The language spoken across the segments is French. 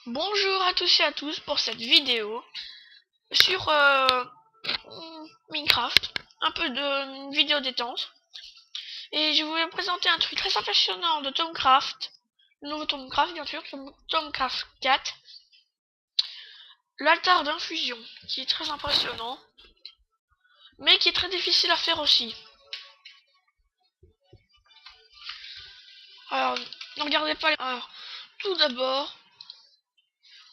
Bonjour à tous et à tous pour cette vidéo sur Minecraft, un peu de vidéo détente. Et je voulais vous présenter un truc très impressionnant de Tomcraft, le nouveau Tomcraft bien sûr, Tomcraft 4, l'altar d'infusion, qui est très impressionnant, mais qui est très difficile à faire aussi. Alors, ne regardez pas les... Alors, tout d'abord,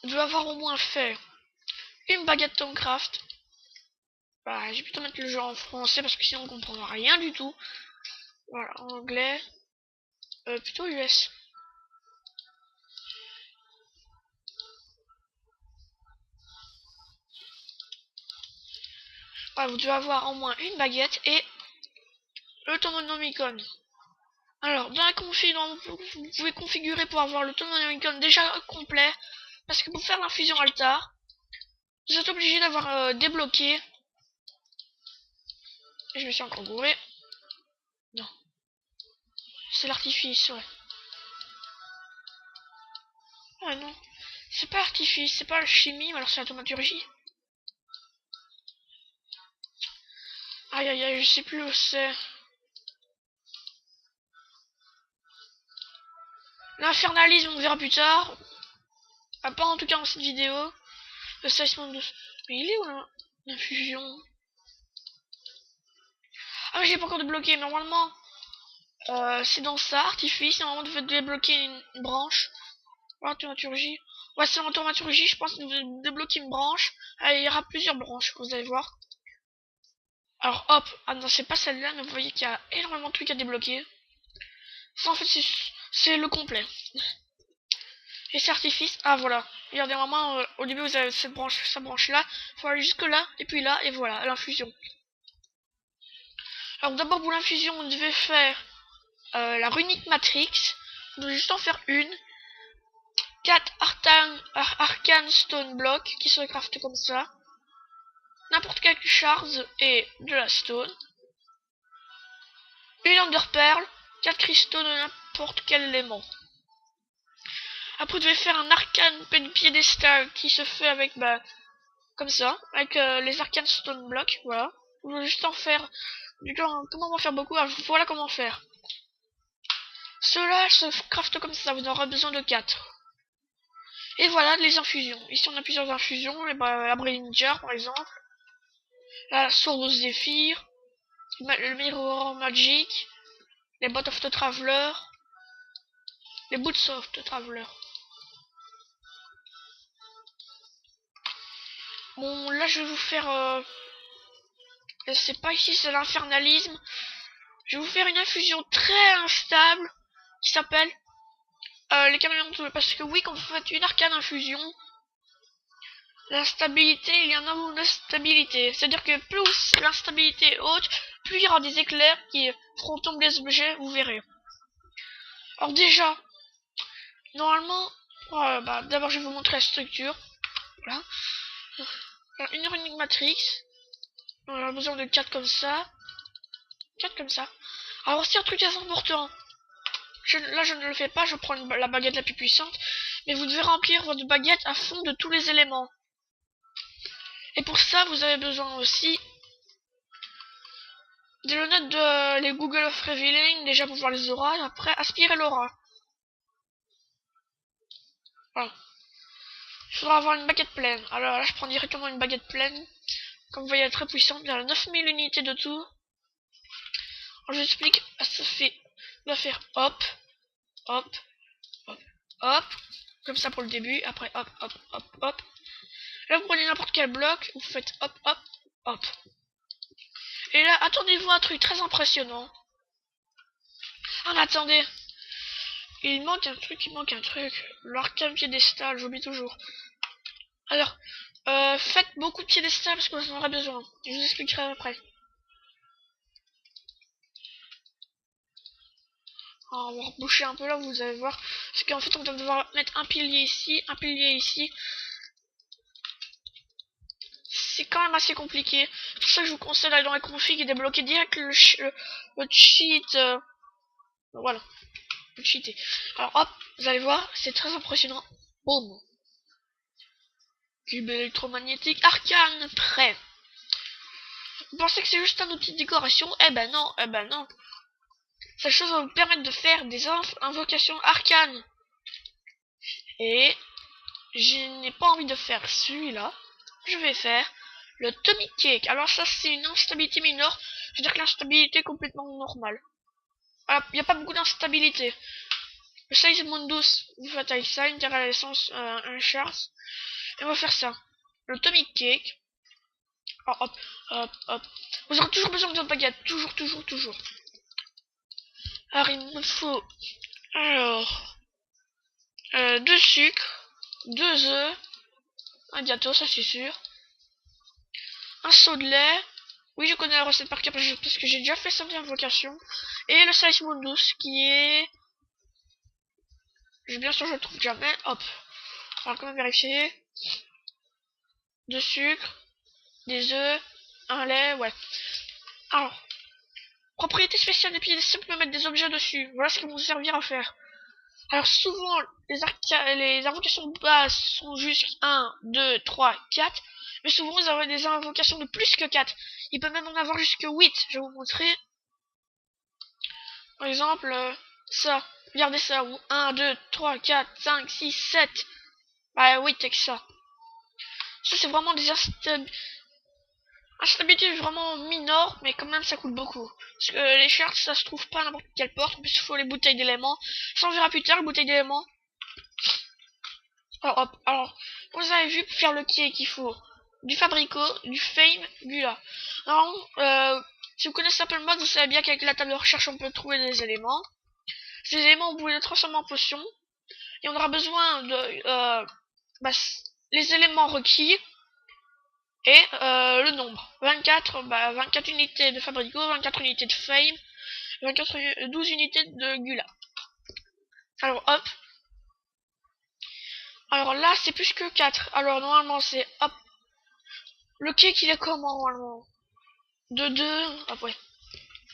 je vais avoir au moins fait une baguette Tomcraft. Bah, je vais plutôt mettre le jeu en français parce que sinon on comprend rien du tout. Voilà, en anglais. Plutôt US. Voilà, vous devez avoir au moins une baguette et l'autonomicon. Alors, dans la config, vous pouvez configurer pour avoir l'autonomicon déjà complet. Parce que pour faire l'infusion altar, vous êtes obligé d'avoir débloqué. Et je me suis encore gouré. Non. C'est l'artifice, ouais. Ah non. C'est pas l'artifice, c'est pas la chimie, alors c'est la thaumaturgie. Aïe aïe aïe, je sais plus où c'est. L'infernalisme, on verra plus tard. Ah, pas en tout cas dans cette vidéo. Le 16.12. Mais il est où l'infusion? Ah mais j'ai pas encore débloqué. Normalement, c'est dans ça, artifice. Normalement, vous devez débloquer une branche. Voilà, thaumaturgie. Ouais, c'est en thaumaturgie, je pense que vous devez débloquer une branche. Il y aura plusieurs branches, vous allez voir. Alors hop, ah non, c'est pas celle-là, mais vous voyez qu'il y a énormément de trucs à débloquer. Ça, en fait, c'est le complet. Et c'est artifice. Ah voilà. Regardez, vraiment, au début, vous avez cette branche là. Il faut aller jusque là, et puis là, et voilà, l'infusion. Alors d'abord, pour l'infusion, vous devez faire la runique matrix. Vous devez juste en faire une. 4 arcane stone block qui se craftent comme ça. N'importe quel shards et de la stone. Une enderpearl, 4 cristaux de n'importe quel élément. Après vous devez faire un arcane piédestal qui se fait avec comme ça, avec les arcane stone block, voilà. Vous devez juste en faire comment en faire beaucoup, alors voilà comment faire. Cela se craft comme ça, vous aurez besoin de 4. Et voilà les infusions. Ici on a plusieurs infusions, la Brinjar par exemple, la Sword of Zephyr, le Mirror Magic, les Bots of the Traveler, les Boots of the Traveler. Bon, là je vais vous faire... je sais pas ici c'est l'infernalisme. Je vais vous faire une infusion très instable qui s'appelle les caméléons. Parce que oui, quand vous faites une arcane infusion, l'instabilité, il y en a une instabilité. C'est-à-dire que plus l'instabilité est haute, plus il y aura des éclairs qui feront tomber les objets, vous verrez. Alors déjà, normalement, d'abord je vais vous montrer la structure. Voilà. Une runique matrix. On a besoin de 4 comme ça. 4 comme ça. Alors aussi un truc assez important. Là je ne le fais pas, je prends la baguette la plus puissante. Mais vous devez remplir votre baguette à fond de tous les éléments. Et pour ça, vous avez besoin aussi des lunettes de les Google of Revealing, déjà pour voir les auras, et après aspirer l'aura. Voilà. Il faudra avoir une baguette pleine. Alors là, je prends directement une baguette pleine. Comme vous voyez, elle est très puissante. Il y a 9000 unités de tout. Alors, je vous explique. Ça fait... On va faire hop, hop, hop, hop. Comme ça pour le début. Après, hop, hop, hop, hop. Là, vous prenez n'importe quel bloc. Vous faites hop, hop, hop. Et là, attendez-vous à un truc très impressionnant. Ah, mais attendez. Il manque un truc. L'arcane piédestal, j'oublie toujours. Alors, faites beaucoup de piédestal parce que vous en aurez besoin. Je vous expliquerai après. Alors, on va reboucher un peu là, vous allez voir. Parce qu'en fait, on va devoir mettre un pilier ici, un pilier ici. C'est quand même assez compliqué. C'est pour ça que je vous conseille d'aller dans les configs et débloquer direct le cheat. Voilà, le cheater. Alors hop, vous allez voir, c'est très impressionnant. Boum. Cube électromagnétique arcane, prêt. Vous pensez que c'est juste un outil de décoration? Eh ben non, eh ben non. Cette chose va vous permettre de faire des invocations arcanes. Et je n'ai pas envie de faire celui-là. Je vais faire le Tommy Cake. Alors ça, c'est une instabilité mineure. C'est-à-dire que l'instabilité est complètement normale. Il n'y a pas beaucoup d'instabilité. Le Size Mundus, vous faites avec ça, une terre à l'essence, un Charles. Et on va faire ça. Le Tommy Cake. Oh, hop, hop, hop. Vous aurez toujours besoin de baguette. Toujours, toujours, toujours. Alors, il me faut... Alors... 2 sucres, 2 œufs, un gâteau, ça c'est sûr. Un seau de lait. Oui, je connais la recette par cœur parce que j'ai déjà fait cette invocation. Et le Size Mundus qui est... Bien sûr, je le trouve jamais. Hop. On va quand même vérifier. 2 sucres, des œufs, un lait, ouais. Alors, propriété spéciale des pieds, c'est simple de mettre des objets dessus. Voilà ce qui vont vous servir à faire. Alors souvent, les invocations de base sont juste 1, 2, 3, 4. Mais souvent, vous avez des invocations de plus que 4. Il peut même en avoir jusque 8. Je vais vous montrer. Par exemple, ça. Regardez ça. 1, 2, 3, 4, 5, 6, 7. Bah 8 avec ça. Ça, c'est vraiment des instabilités vraiment mineures, mais quand même, ça coûte beaucoup. Parce que les charts, ça se trouve pas à n'importe quelle porte. En plus, il faut les bouteilles d'éléments. Ça, on verra plus tard, les bouteilles d'éléments. Alors, hop, alors, vous avez vu, pour faire le cake, il faut du Fabrico, du Fame, du là. Alors, si vous connaissez un peu le mode, vous savez bien qu'avec la table de recherche, on peut trouver des éléments. Ces éléments, vous pouvez les transformer en potions. Et on aura besoin de les éléments requis et le nombre. 24, 24 unités de Fabrico, 24 unités de Fame, 12 unités de Gula. Alors, hop. Alors là, c'est plus que 4. Alors, normalement, c'est... Hop. Le cake, il est comment, normalement? De 2. Ah ouais.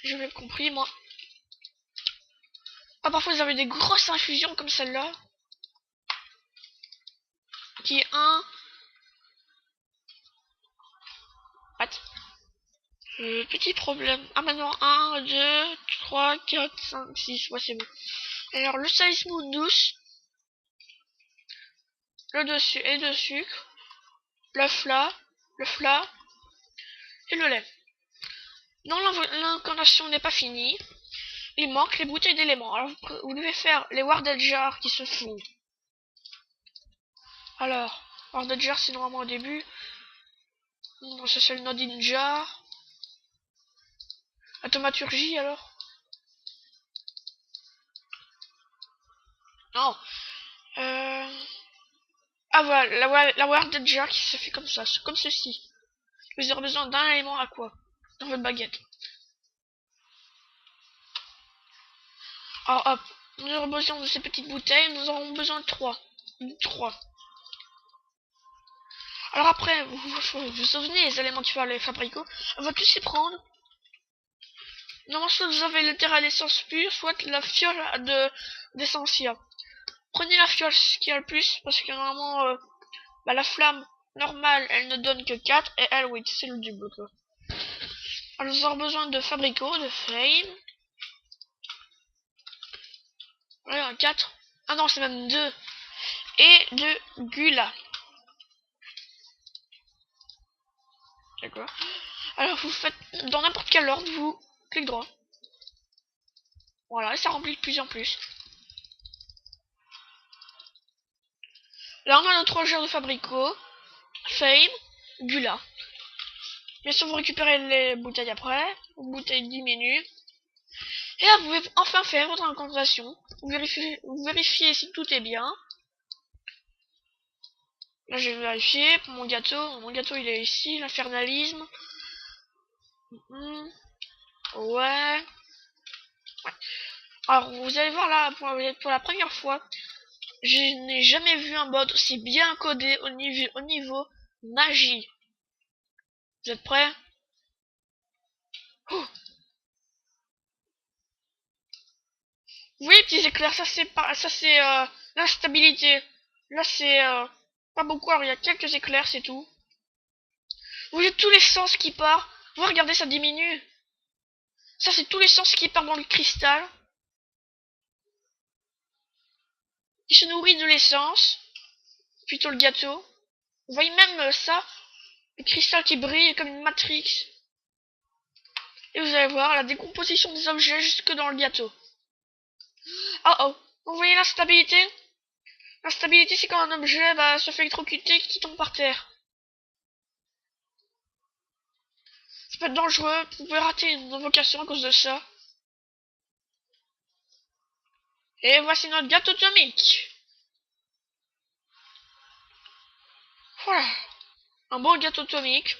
J'avais compris, moi. Ah, parfois, vous avez des grosses infusions comme celle-là. Qui est 1. What? Petit problème. Ah, maintenant, 1, 2, 3, 4, 5, 6. Ouais, c'est bon. Alors, le Size Mundus. Le dessus et de sucre. Le fla. Et le lait. Non, l'incarnation n'est pas finie. Il manque les bouteilles d'éléments. Alors, vous devez faire les Warded Jar qui se font. Alors, Warded Jar, c'est normalement au début. Non, ça c'est le Nodin Jar. La thaumaturgie, alors. Non. Ah voilà, la Warded Jar qui se fait comme ça, comme ceci. Vous aurez besoin d'un élément à quoi? Dans votre baguette. Alors hop, nous aurons besoin de ces petites bouteilles, nous aurons besoin de 3. Alors après, vous souvenez les éléments qu'il faut les fabriquer, on va tous les prendre. Normalement, soit vous avez le terre à l'essence pure, soit la fiole d'essentiel. Prenez la fiole, ce qui a le plus, parce que normalement, la flamme normale, elle ne donne que 4, et elle, oui, c'est le double, quoi. Alors, nous aurons besoin de fabrico, de fame. Voilà, 4. Ah non, c'est même 2. Et de gula. D'accord. Alors, vous faites dans n'importe quel ordre, vous cliquez droit. Voilà, et ça remplit de plus en plus. Là, on a nos 3 genres de fabrico, fame, gula. Bien sûr, vous récupérez les bouteilles après. Les bouteilles diminuent. Et là, vous pouvez enfin faire votre incantation. Vous vérifiez si tout est bien. Là, j'ai vérifié pour mon gâteau. Mon gâteau, il est ici. L'infernalisme. Ouais. Alors, vous allez voir là, pour la première fois, je n'ai jamais vu un mode aussi bien codé au niveau magie. Vous êtes prêts? Oh. Oui, petits éclairs, ça c'est l'instabilité. Là c'est Pas beaucoup, alors il y a quelques éclairs, c'est tout. Vous voyez tous les sens qui partent. Vous regardez, ça diminue. Ça, c'est tous les sens qui partent dans le cristal. Il se nourrit de l'essence. Plutôt le gâteau. Vous voyez même ça, le cristal qui brille comme une matrix. Et vous allez voir la décomposition des objets jusque dans le gâteau. Oh oh, vous voyez l'instabilité? L'instabilité, c'est quand un objet se fait électrocuter qui tombe par terre. Ça peut être dangereux, vous pouvez rater une invocation à cause de ça. Et voici notre gâteau atomique. Voilà, un beau gâteau atomique.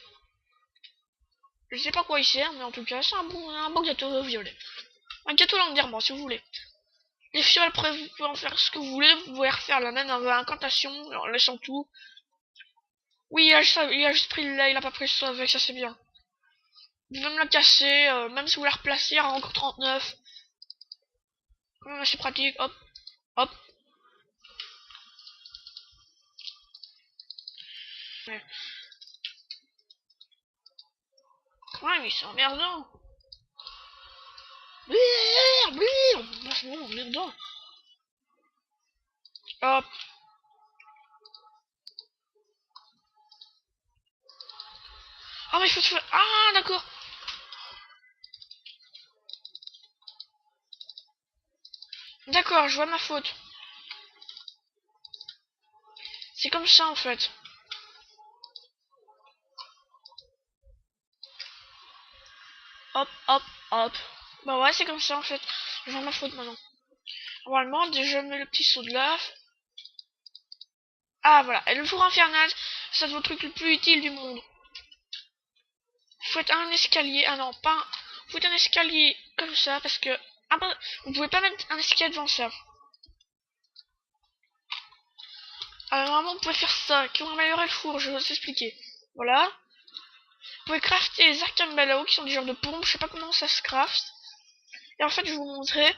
Je sais pas quoi il sert, mais en tout cas, c'est un bon gâteau violet. Un gâteau l'enterrement, si vous voulez. Les fioles, après, vous pouvez en faire ce que vous voulez. Vous pouvez refaire la même incantation en laissant tout. Oui, il a juste pris le lait, il a pas pris ça avec, ça c'est bien. Vous pouvez même la casser, même si vous la replacez, il y aura encore 39. Quand même assez pratique, hop, hop. Ouais. Ouais, mais c'est emmerdant. C'est bon, emmerdant. Hop. Ah, mais il faut se faire... Ah, d'accord. D'accord, je vois ma faute. C'est comme ça, en fait. Hop, hop, hop. Bah ouais, c'est comme ça, en fait. Je vois ma faute, maintenant. Normalement, déjà, je mets le petit seau de lave. Ah, voilà. Et le four infernal, c'est le truc le plus utile du monde. Faites un escalier. Ah non, pas un... Faites un escalier comme ça, parce que... Ah bah, vous pouvez pas mettre un escalier devant ça. Alors, normalement, vous pouvez faire ça, qui vont améliorer le four, je vais vous expliquer. Voilà. Vous pouvez crafter les arcamballows, qui sont des genres de pompes, je sais pas comment ça se craft. Et en fait, je vais vous montrer.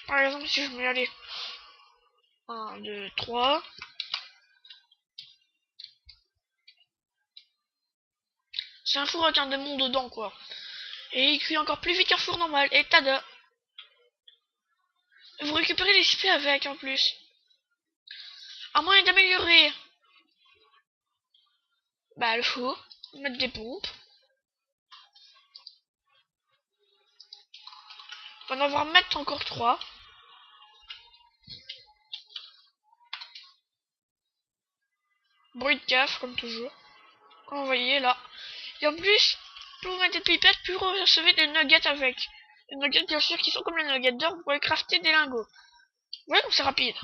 Par exemple, si je mets, aller 1, 2, 3. C'est un four avec un démon dedans, quoi. Et il cuit encore plus vite qu'un four normal. Et tada! Vous récupérez l'XP avec, en plus. À moyen d'améliorer le four. Mettre des pompes. On va en avoir mettre encore 3. Bruit de caf, comme toujours. Comme vous voyez, là. Et en plus, plus vous mettez de pipettes, plus vous recevez des nuggets avec. Les nuggets, bien sûr, qui sont comme les nuggets d'or, vous pouvez crafter des lingots. Vous voyez comme c'est rapide.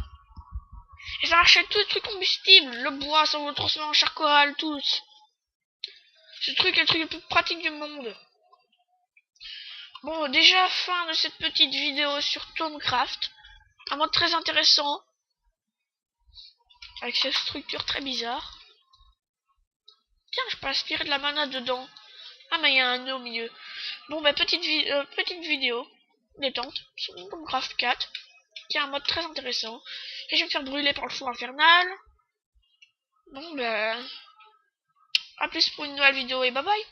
Et ça rachète tous les trucs combustibles. Le bois, ça vous le transforme en charcoal, tout. Ce truc est le truc le plus pratique du monde. Bon, déjà, fin de cette petite vidéo sur Tomcraft. Un mode très intéressant. Avec cette structure très bizarre. Tiens, je peux aspirer de la mana dedans. Ah, mais il y a un nœud au milieu. Bon, petite vidéo détente sur Tomcraft 4. Qui a un mode très intéressant. Et je vais me faire brûler par le four infernal. Bon, à plus pour une nouvelle vidéo et bye bye.